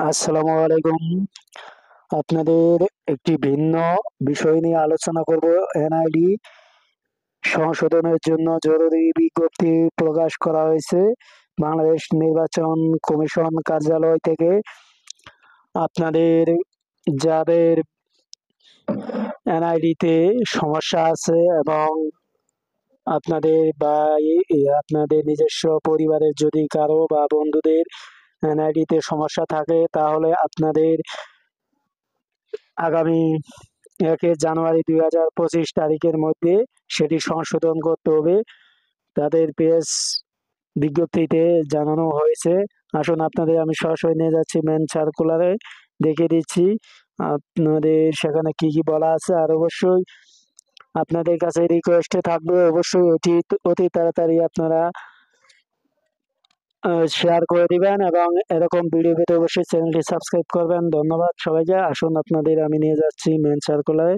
আসসালামু আলাইকুম। আপনাদের একটি ভিন্ন বিষয় নিয়ে আলোচনা করব। এনআইডি সংশোধনের জন্য জরুরি বিজ্ঞপ্তি প্রকাশ করা হয়েছে বাংলাদেশ নির্বাচন কমিশন কার্যালয় থেকে। আপনাদের যাদের এনআইডিতে সমস্যা আছে এবং আপনাদের নিজস্ব পরিবারের যদি কারো বা বন্ধুদের এনআইডিতে সমস্যা থাকে, তাহলে আপনাদের আগামী 1 জানুয়ারি 2025 তারিখের মধ্যে সেটি সংশোধন করতে হবে। তাদের পেজ বিজ্ঞপ্তিতে জানানো হয়েছে। আসুন আপনাদের আমি সরাসরি নিয়ে যাচ্ছি মেন সার্কুলারে, দেখে দিচ্ছি আপনাদের সেখানে কি কি বলা আছে। আর অবশ্যই আপনাদের কাছে রিকোয়েস্টে থাকবে, অবশ্যই এটি অতি তাড়াতাড়ি আপনারা শেয়ার করে দিবেন এবং এরকম ভিডিও পেতে অবশ্যই চ্যানেলটি সাবস্ক্রাইব করবেন। ধন্যবাদ সবাইকে। আসুন আপনাদের আমি নিয়ে যাচ্ছি মেন সার্কুলারে।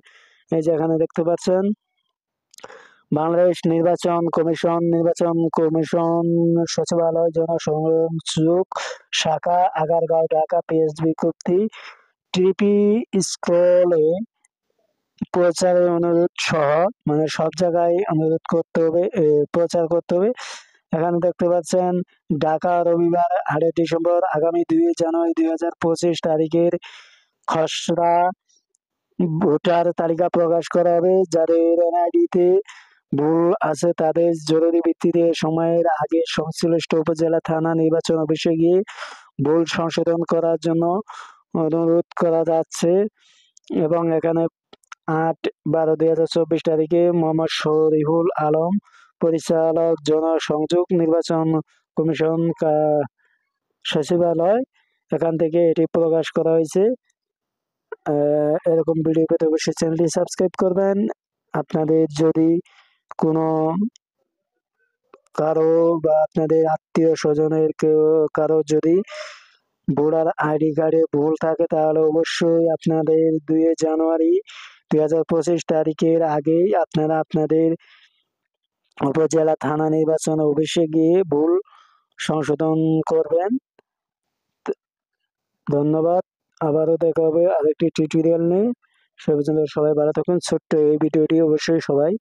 এই যে এখানে দেখতে পাচ্ছেন বাংলাদেশ নির্বাচন কমিশন সচিবালয় জনসংযোগ শাখা, আগারগাঁও, ঢাকা। পেজ বিজ্ঞপ্তি টিপি স্ক্রলে প্রচারের অনুরোধ সহ, মানে সব জায়গায় অনুরোধ করতে হবে, প্রচার করতে হবে। এখানে দেখতে পাচ্ছেন ঢাকা, রবিবার 8 ডিসেম্বর আগামী 2 জানুয়ারি 2025 তারিখের খসড়া ভোটার তালিকা প্রকাশ করা হবে। যাদের এনআইডিতে ভুল আছে তাদের জরুরি ভিত্তিতে সময়ের আগে সংশ্লিষ্ট উপজেলা, থানা, নির্বাচন অফিসে গিয়ে ভুল সংশোধন করার জন্য অনুরোধ করা যাচ্ছে। এবং এখানে 8/12/2024 তারিখে মোহাম্মদ শরীফুল আলম, পরিচালক, জনসংযোগ, নির্বাচন কমিশন সচিবালয়, এখান থেকে এটি প্রকাশ করা হয়েছে। এরকম ভিডিও পেতে অবশ্যই চ্যানেলটি সাবস্ক্রাইব করবেন। আপনাদের যদি কোনো কারো বা আপনাদের আত্মীয় স্বজনের কেউ কারো যদি ভোটার আইডি কার্ডে ভুল থাকে, তাহলে অবশ্যই আপনাদের 2 জানুয়ারি 2025 তারিখের আগেই আপনারা আপনাদের উপজেলা, থানা, নির্বাচন অফিসে গিয়ে ভুল সংশোধন করবেন। ধন্যবাদ। আবারও দেখা হবে আরেকটি টিউটোরিয়াল নিয়ে। সে পর্যন্ত সবাই ভালো থাকুন। ছোট্ট এই ভিডিওটি অবশ্যই সবাই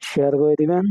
শেয়ার করে দিবেন।